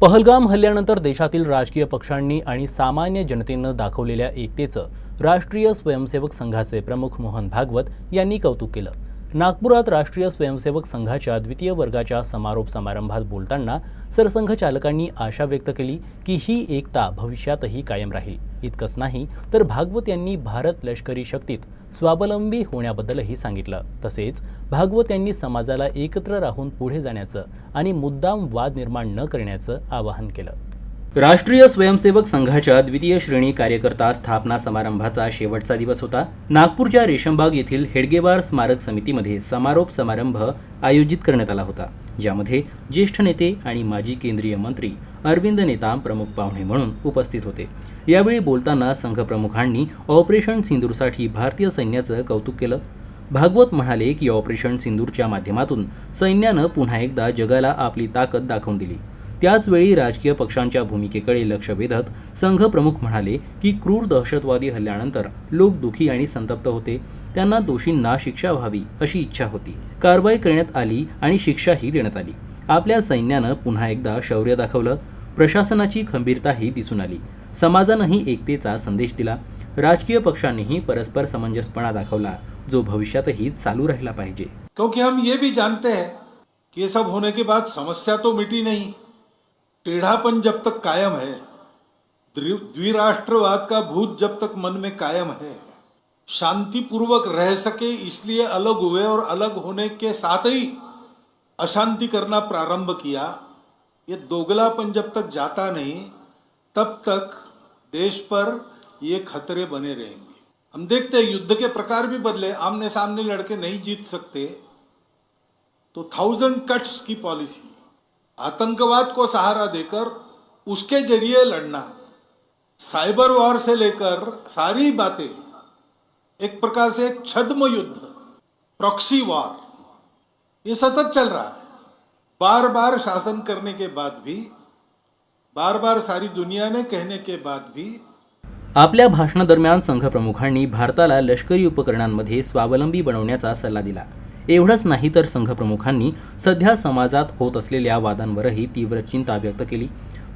पहलगाम हल्ल्यानंतर देशातील राजकीय पक्षांनी आणि सामान्य जनतेनं दाखवलेल्या एकतेचं राष्ट्रीय स्वयंसेवक संघाचे प्रमुख मोहन भागवत यांनी कौतुक केलं। नागपुरात राष्ट्रीय स्वयंसेवक संघाच्या द्वितीय वर्गाच्या समारोप समारंभात बोलताना सरसंघचालकांनी आशा व्यक्त केली की ही एकता भविष्यातही कायम राहील। इतकंच नाही तर भागवत यांनी भारत लष्करी शक्तीत स्वावलंबी होण्याबद्दलही सांगितलं। तसेच भागवत यांनी समाजाला एकत्र राहून पुढे जाण्याचं आणि मुद्दाम वाद निर्माण न करण्याचं आवाहन केलं। राष्ट्रीय स्वयंसेवक संघाच्या द्वितीय श्रेणी कार्यकर्ता स्थापना समारंभाचा शेवटचा दिवस होता। नागपूरच्या रेशमबाग येथील हेडगेवार स्मारक समितीमध्ये समारोप समारंभ आयोजित करण्यात आला होता, ज्यामध्ये ज्येष्ठ नेते आणि माजी केंद्रीय मंत्री अरविंद नेताम प्रमुख पाहुणे म्हणून उपस्थित होते। यावेळी बोलताना संघ प्रमुखांनी ऑपरेशन सिंदूरसाठी भारतीय सैन्याचं कौतुक केलं। भागवत म्हणाले की ऑपरेशन सिंदूरच्या माध्यमातून सैन्यानं पुन्हा एकदा जगाला आपली ताकद दाखवून दिली। त्याचवेळी राजकीय पक्षांच्या भूमिकेकडे लक्ष वेधत संघ प्रमुख म्हणाले की क्रूर दहशतवादी हल्ल्यानंतर लोक दुखी आणि संतप्त होते। त्यांना दोषींना शिक्षा व्हावी अशी इच्छा होती। कारवाई करण्यात आली आणि शिक्षाही देण्यात आली। आपल्या सैन्यानं पुन्हा एकदा शौर्य दाखवलं। प्रशासनाची खंबीरताही दिसून आली। समाजानंही एकतेचा संदेश दिला। राजकीय पक्षांनीही परस्पर समंजसपणा दाखवला, जो भविष्यातही चालू राहिला पाहिजे। क्योंकि हम ये भी जानते हैं कि ये सब होने के बाद समस्या तो मिटी नहीं, टेढ़ापन जब तक कायम है, द्विराष्ट्रवाद का भूत जब तक मन में कायम है, शांतिपूर्वक रह सके इसलिए अलग हुए और अलग होने के साथ ही अशांति करना प्रारंभ किया। ये दोगलापन जब तक जाता नहीं तब तक देश पर ये खतरे बने रहेंगे। हम देखते हैं युद्ध के प्रकार भी बदले, आमने सामने लड़के नहीं जीत सकते तो 1000 कट्स की पॉलिसी, आतंकवाद को सहारा देकर उसके जरिए लड़ना, साइबर वॉर से लेकर सारी बातें, एक प्रकार से एक छद्म युद्ध, प्रॉक्सी वॉर, ये सतत चल रहा है। बार बार शासन करने के बाद भी, बार बार सारी दुनिया ने कहने के बाद भी। आपल्या भाषणादरम्यान संघ प्रमुखांनी भारताला लष्करी उपकरणांमध्ये स्वावलंबी बनवण्याचा सल्ला दिला। एवढंच नाही तर संघ प्रमुखांनी सध्या समाजात होत असलेल्या वादांवरही तीव्र चिंता व्यक्त केली।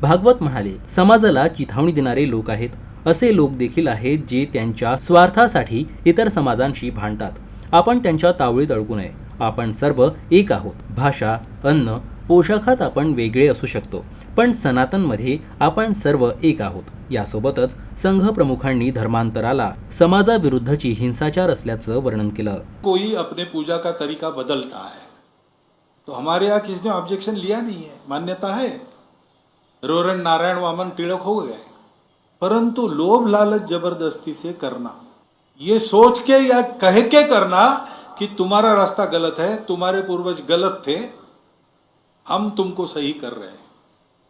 भागवत म्हणाले, समाजाला चिथावणी देणारे लोक आहेत। असे लोक देखील आहेत जे त्यांच्या स्वार्थासाठी इतर समाजांशी भांडतात। आपण त्यांच्या तावडीत अडकू नये। आपण सर्व एक आहोत। भाषा, अन्न, पोशाखात आपण वेगळे असू शकतो, पण सनातनमध्ये आपण सर्व एक आहोत। यासोबतच संघ प्रमुखांनी धर्मांतराला समाजाविरुद्धची हिंसाचार असल्याचं वर्णन केलं। कोई अपने पूजा का तरीका बदलता है तो हमारे यहाँ किसी ने ऑब्जेक्शन लिया नहीं है, मान्यता है, रोरन नारायण वामन टिळक हो गए। परंतु लोभ लालच जबरदस्ती से करना, ये सोच के या कह के करना कि तुम्हारा रास्ता गलत है, तुम्हारे पूर्वज गलत थे, हम तुमको सही कर रहे हैं,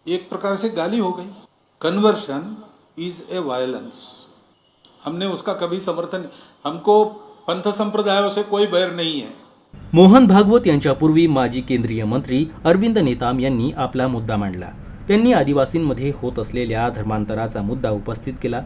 एक प्रकार से गाली हो गई। Conversion is a violence. हमने उसका कभी समर्थन, हमको पंथ संप्रदायों से कोई बैर नहीं है। मोहन भागवत यांच्यापूर्वी माजी केंद्रीय मंत्री अरविंद नेताम यांनी आपला मुद्दा मांडला। त्यांनी आदिवासींमध्ये होत असलेल्या धर्मांतराचा मुद्दा उपस्थित केला।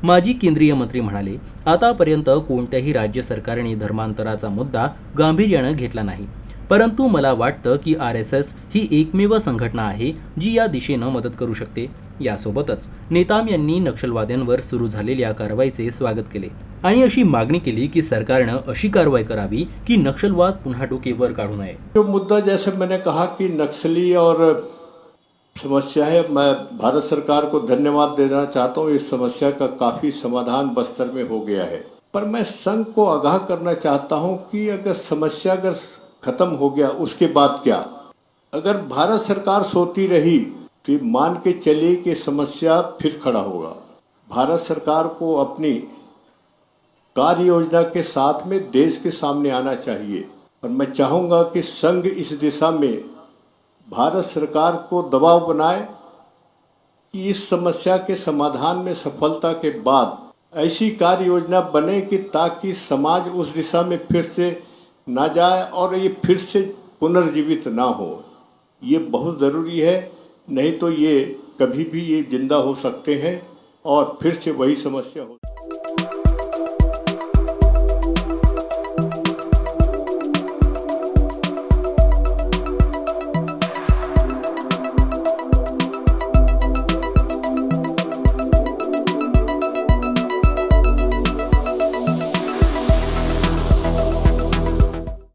माजी केंद्रीय मंत्री म्हणाले, आतापर्यंत कोणत्याही राज्य सरकारने धर्मांतराचा मुद्दा गांभीर्याने घेतला नाही, परंतु मला वाटतं की RSS ही एकमेव संघटना आहे जी या दिशेनं मदत करू शकते। यासोबतच नेताम यांनी नक्षलवाद्यांवर सुरू झालेल्या कारवाईचे स्वागत केले आणि अशी मागणी केली की सरकारनं अशी कारवाई करावी की नक्षलवाद पुन्हा डोकेवर काढू नये। जो मुद्दा जैसे मैंने कहा कि नक्सली और समस्या है, मैं भारत सरकार को धन्यवाद देना चाहता हूँ। इस समस्या का काफ़ी समाधान बस्तर में हो गया है, पर मैं संघ को आगाह करना चाहता हूँ कि अगर समस्या खत्म हो गया उसके बाद क्या? अगर भारत सरकार सोती रही तो मान के चलिए कि समस्या फिर खड़ा होगा। भारत सरकार को अपनी कार्य योजना के साथ में देश के सामने आना चाहिए, और मैं चाहूँगा कि संघ इस दिशा में भारत सरकार को दबाव बनाए कि इस समस्या के समाधान में सफलता के बाद ऐसी कार्य योजना बने कि ताकि समाज उस दिशा में फिर से ना जाए और ये फिर से पुनर्जीवित ना हो। ये बहुत ज़रूरी है, नहीं तो ये कभी भी ये जिंदा हो सकते हैं और फिर से वही समस्या हो।